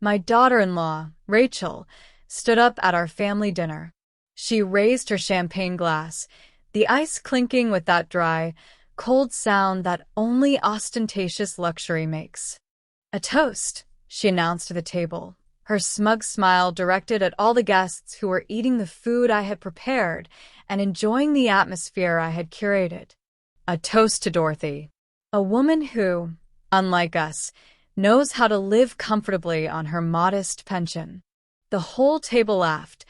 My daughter-in-law, Rachel, stood up at our family dinner. She raised her champagne glass, the ice clinking with that dry, cold sound that only ostentatious luxury makes. "A toast," she announced to the table, her smug smile directed at all the guests who were eating the food I had prepared and enjoying the atmosphere I had curated. "A toast to Dorothy, a woman who, unlike us, knows how to live comfortably on her modest pension." The whole table laughed,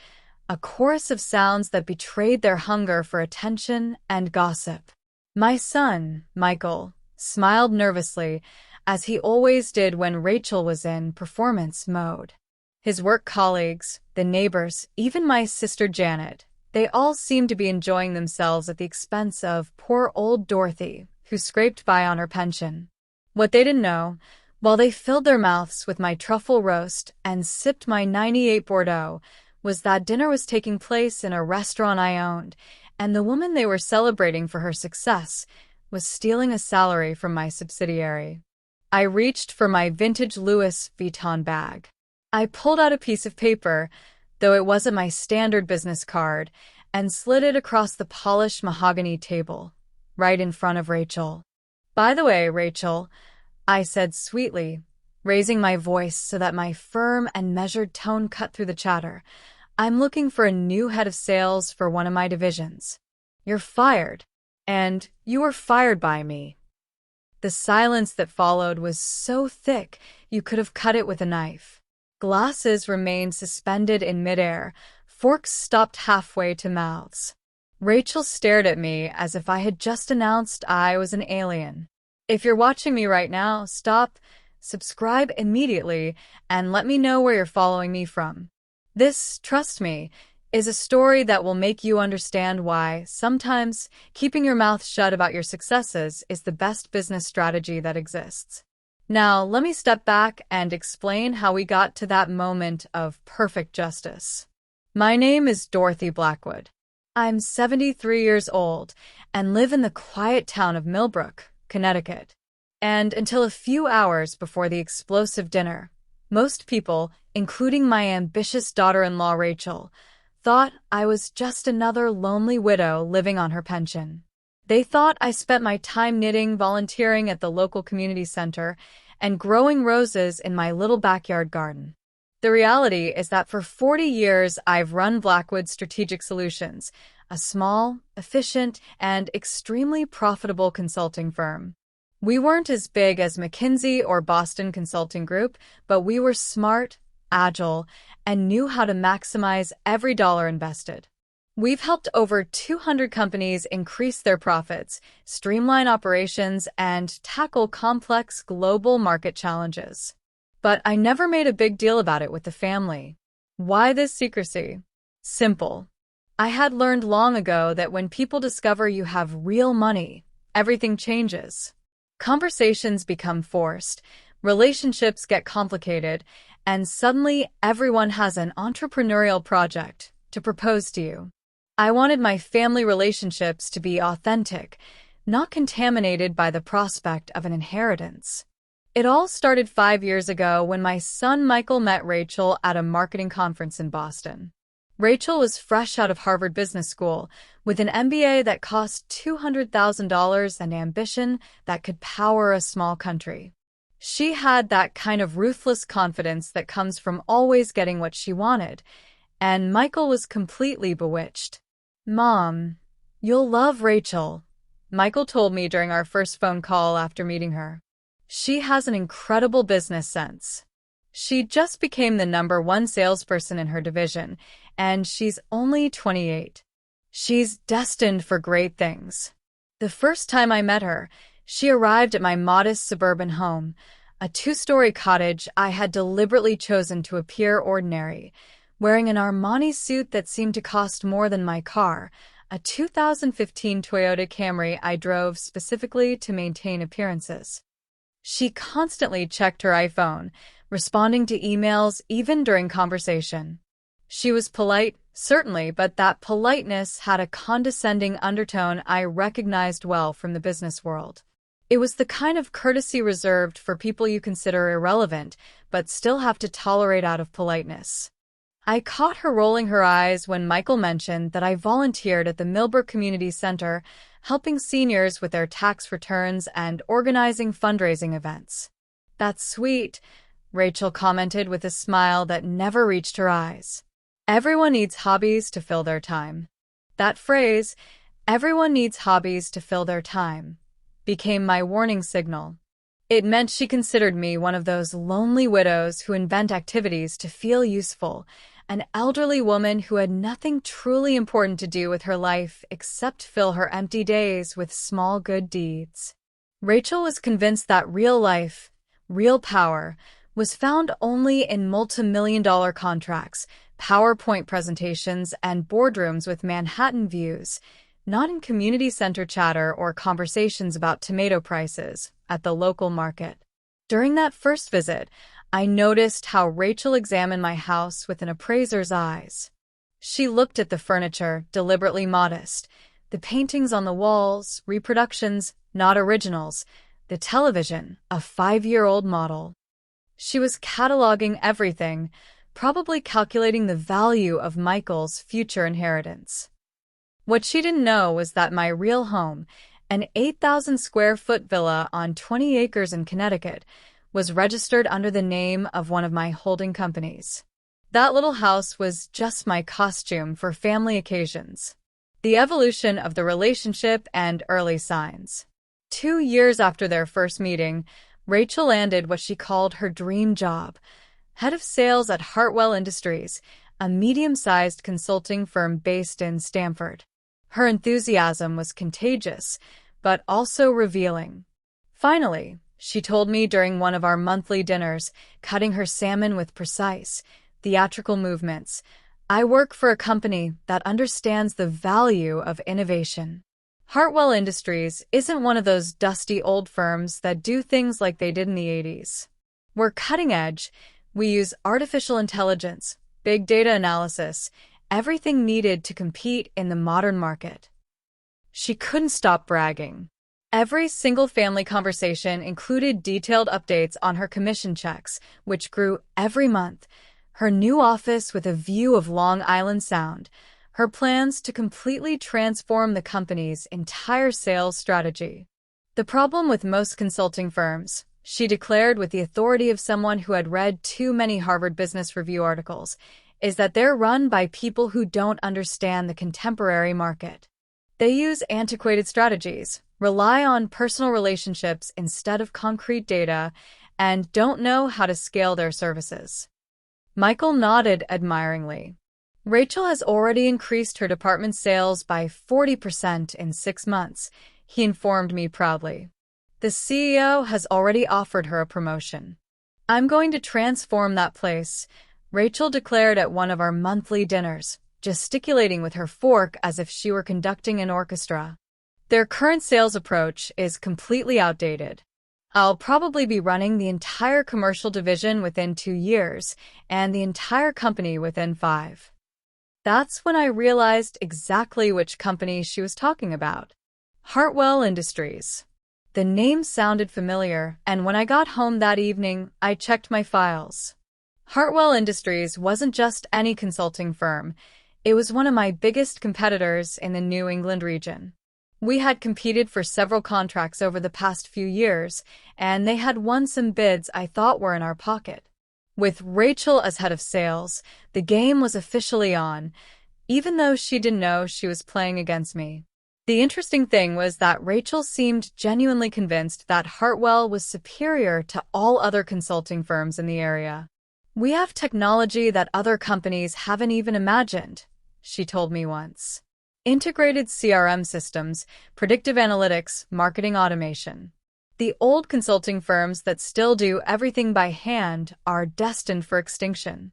a chorus of sounds that betrayed their hunger for attention and gossip. My son, Michael, smiled nervously, as he always did when Rachel was in performance mode. His work colleagues, the neighbors, even my sister Janet, they all seemed to be enjoying themselves at the expense of poor old Dorothy, who scraped by on her pension. What they didn't know, while they filled their mouths with my truffle roast and sipped my 98 Bordeaux, was that dinner was taking place in a restaurant I owned, and the woman they were celebrating for her success was stealing a salary from my subsidiary. I reached for my vintage Louis Vuitton bag. I pulled out a piece of paper, though it wasn't my standard business card, and slid it across the polished mahogany table, right in front of Rachel. "By the way, Rachel," I said sweetly, raising my voice so that my firm and measured tone cut through the chatter, "I'm looking for a new head of sales for one of my divisions. You're fired, and you were fired by me." The silence that followed was so thick you could have cut it with a knife. Glasses remained suspended in midair, forks stopped halfway to mouths. Rachel stared at me as if I had just announced I was an alien. "If you're watching me right now, stop, subscribe immediately, and let me know where you're following me from. This, trust me, is a story that will make you understand why sometimes keeping your mouth shut about your successes is the best business strategy that exists." Now, let me step back and explain how we got to that moment of perfect justice. My name is Dorothy Blackwood. I'm 73 years old and live in the quiet town of Millbrook, Connecticut. And until a few hours before the explosive dinner, most people, including my ambitious daughter-in-law Rachel, thought I was just another lonely widow living on her pension. They thought I spent my time knitting, volunteering at the local community center, and growing roses in my little backyard garden. The reality is that for 40 years I've run Blackwood Strategic Solutions, a small, efficient, and extremely profitable consulting firm. We weren't as big as McKinsey or Boston Consulting Group, but we were smart, agile, and knew how to maximize every dollar invested. We've helped over 200 companies increase their profits, streamline operations, and tackle complex global market challenges. But I never made a big deal about it with the family. Why this secrecy? Simple. I had learned long ago that when people discover you have real money, everything changes. Conversations become forced, relationships get complicated, and suddenly everyone has an entrepreneurial project to propose to you. I wanted my family relationships to be authentic, not contaminated by the prospect of an inheritance. It all started 5 years ago when my son Michael met Rachel at a marketing conference in Boston. Rachel was fresh out of Harvard Business School with an MBA that cost $200,000 and ambition that could power a small country. She had that kind of ruthless confidence that comes from always getting what she wanted, and Michael was completely bewitched. "Mom, you'll love Rachel," Michael told me during our first phone call after meeting her. "She has an incredible business sense. She just became the #1 salesperson in her division, and she's only 28. She's destined for great things." The first time I met her, she arrived at my modest suburban home, a 2-story cottage I had deliberately chosen to appear ordinary, wearing an Armani suit that seemed to cost more than my car, a 2015 Toyota Camry I drove specifically to maintain appearances. She constantly checked her iPhone, responding to emails even during conversation. She was polite, certainly, but that politeness had a condescending undertone I recognized well from the business world. It was the kind of courtesy reserved for people you consider irrelevant, but still have to tolerate out of politeness. I caught her rolling her eyes when Michael mentioned that I volunteered at the Millbrook Community Center, helping seniors with their tax returns and organizing fundraising events. "That's sweet," Rachel commented with a smile that never reached her eyes. Everyone needs hobbies to fill their time. That phrase, "everyone needs hobbies to fill their time," became my warning signal. It meant she considered me one of those lonely widows who invent activities to feel useful, an elderly woman who had nothing truly important to do with her life except fill her empty days with small good deeds. Rachel was convinced that real life, real power, was found only in multi-million-dollar contracts, PowerPoint presentations, and boardrooms with Manhattan views, not in community center chatter or conversations about tomato prices at the local market. During that first visit, I noticed how Rachel examined my house with an appraiser's eyes. She looked at the furniture, deliberately modest, the paintings on the walls, reproductions, not originals, the television, a 5-year-old model. She was cataloging everything, probably calculating the value of Michael's future inheritance. What she didn't know was that my real home, an 8,000-square-foot villa on 20 acres in Connecticut, was registered under the name of one of my holding companies. That little house was just my costume for family occasions. The evolution of the relationship and early signs. 2 years after their first meeting, Rachel landed what she called her dream job, head of sales at Hartwell Industries, a medium-sized consulting firm based in Stamford. Her enthusiasm was contagious, but also revealing. Finally, she told me during one of our monthly dinners, cutting her salmon with precise, theatrical movements, "I work for a company that understands the value of innovation." Hartwell Industries isn't one of those dusty old firms that do things like they did in the 80s. We're cutting edge. We use artificial intelligence, big data analysis, everything needed to compete in the modern market. She couldn't stop bragging. Every single family conversation included detailed updates on her commission checks, which grew every month, her new office with a view of Long Island Sound, her plans to completely transform the company's entire sales strategy. The problem with most consulting firms, she declared with the authority of someone who had read too many Harvard Business Review articles, is that they're run by people who don't understand the contemporary market. They use antiquated strategies, rely on personal relationships instead of concrete data, and don't know how to scale their services. Michael nodded admiringly. Rachel has already increased her department's sales by 40% in 6 months, he informed me proudly. The CEO has already offered her a promotion. "I'm going to transform that place," Rachel declared at one of our monthly dinners, gesticulating with her fork as if she were conducting an orchestra. "Their current sales approach is completely outdated. I'll probably be running the entire commercial division within 2 years, and the entire company within 5. That's when I realized exactly which company she was talking about. Hartwell Industries. The name sounded familiar, and when I got home that evening, I checked my files. Hartwell Industries wasn't just any consulting firm. It was one of my biggest competitors in the New England region. We had competed for several contracts over the past few years, and they had won some bids I thought were in our pocket. With Rachel as head of sales, the game was officially on, even though she didn't know she was playing against me. The interesting thing was that Rachel seemed genuinely convinced that Hartwell was superior to all other consulting firms in the area. "We have technology that other companies haven't even imagined," she told me once. "Integrated CRM systems, predictive analytics, marketing automation. The old consulting firms that still do everything by hand are destined for extinction."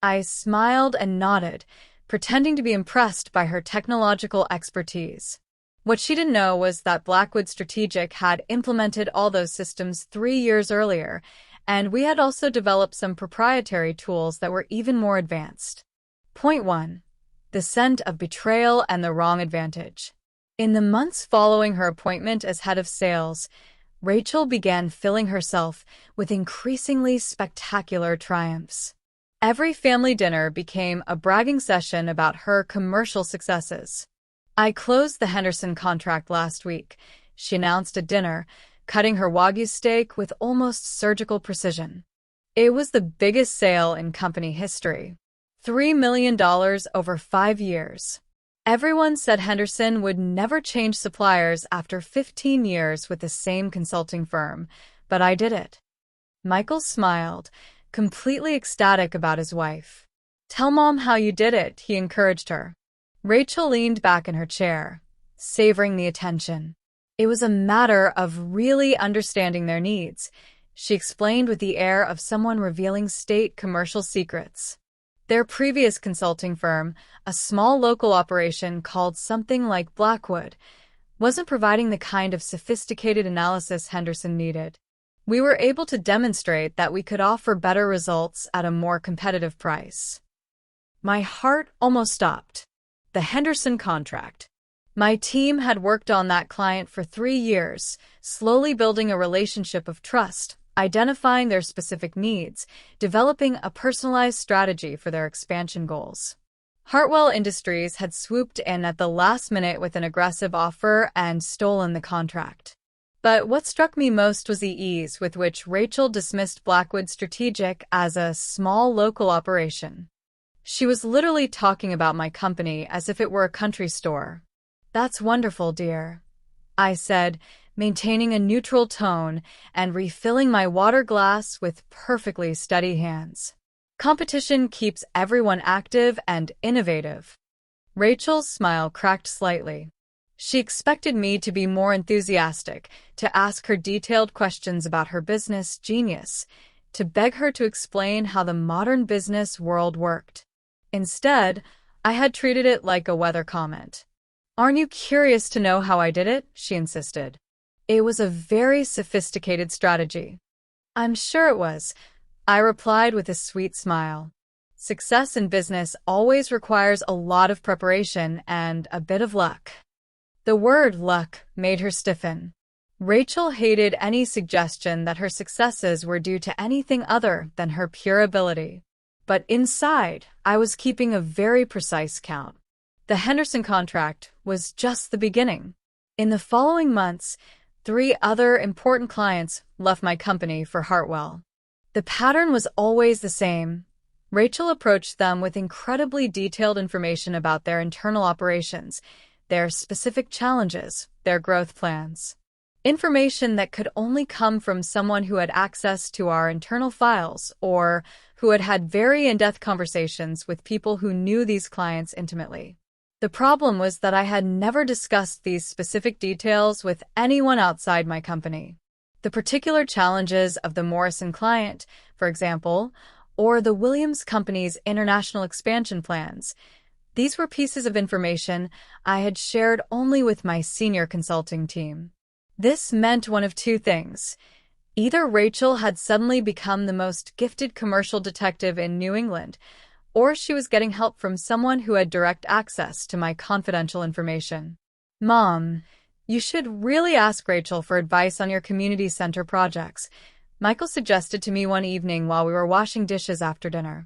I smiled and nodded, pretending to be impressed by her technological expertise. What she didn't know was that Blackwood Strategic had implemented all those systems 3 years earlier, and we had also developed some proprietary tools that were even more advanced. Point 1. The scent of betrayal and the wrong advantage. In the months following her appointment as head of sales, Rachel began filling herself with increasingly spectacular triumphs. Every family dinner became a bragging session about her commercial successes. "I closed the Henderson contract last week," she announced at dinner, cutting her Wagyu steak with almost surgical precision. "It was the biggest sale in company history. $3 million over 5 years. Everyone said Henderson would never change suppliers after 15 years with the same consulting firm, but I did it." Michael smiled, completely ecstatic about his wife. "Tell Mom how you did it," he encouraged her. Rachel leaned back in her chair, savoring the attention. "It was a matter of really understanding their needs," she explained with the air of someone revealing state commercial secrets. Their previous consulting firm, a small local operation called something like Blackwood, wasn't providing the kind of sophisticated analysis Henderson needed. We were able to demonstrate that we could offer better results at a more competitive price. My heart almost stopped. The Henderson contract. My team had worked on that client for 3 years, slowly building a relationship of trust, identifying their specific needs, developing a personalized strategy for their expansion goals. Hartwell Industries had swooped in at the last minute with an aggressive offer and stolen the contract. But what struck me most was the ease with which Rachel dismissed Blackwood Strategic as a small local operation. She was literally talking about my company as if it were a country store. "That's wonderful, dear," I said, maintaining a neutral tone and refilling my water glass with perfectly steady hands. "Competition keeps everyone active and innovative." Rachel's smile cracked slightly. She expected me to be more enthusiastic, to ask her detailed questions about her business genius, to beg her to explain how the modern business world worked. Instead, I had treated it like a weather comment. "Aren't you curious to know how I did it?" she insisted. "It was a very sophisticated strategy." "I'm sure it was," I replied with a sweet smile. Success in business always requires a lot of preparation and a bit of luck. The word luck made her stiffen. Rachel hated any suggestion that her successes were due to anything other than her pure ability. But inside, I was keeping a very precise count. The Henderson contract was just the beginning. In the following months, 3 other important clients left my company for Hartwell. The pattern was always the same. Rachel approached them with incredibly detailed information about their internal operations, their specific challenges, their growth plans. Information that could only come from someone who had access to our internal files or who had had very in-depth conversations with people who knew these clients intimately. The problem was that I had never discussed these specific details with anyone outside my company. The particular challenges of the Morrison client, for example, or the Williams Company's international expansion plans, these were pieces of information I had shared only with my senior consulting team. This meant one of 2 things. Either Rachel had suddenly become the most gifted commercial detective in New England, or she was getting help from someone who had direct access to my confidential information. "Mom, you should really ask Rachel for advice on your community center projects," Michael suggested to me one evening while we were washing dishes after dinner.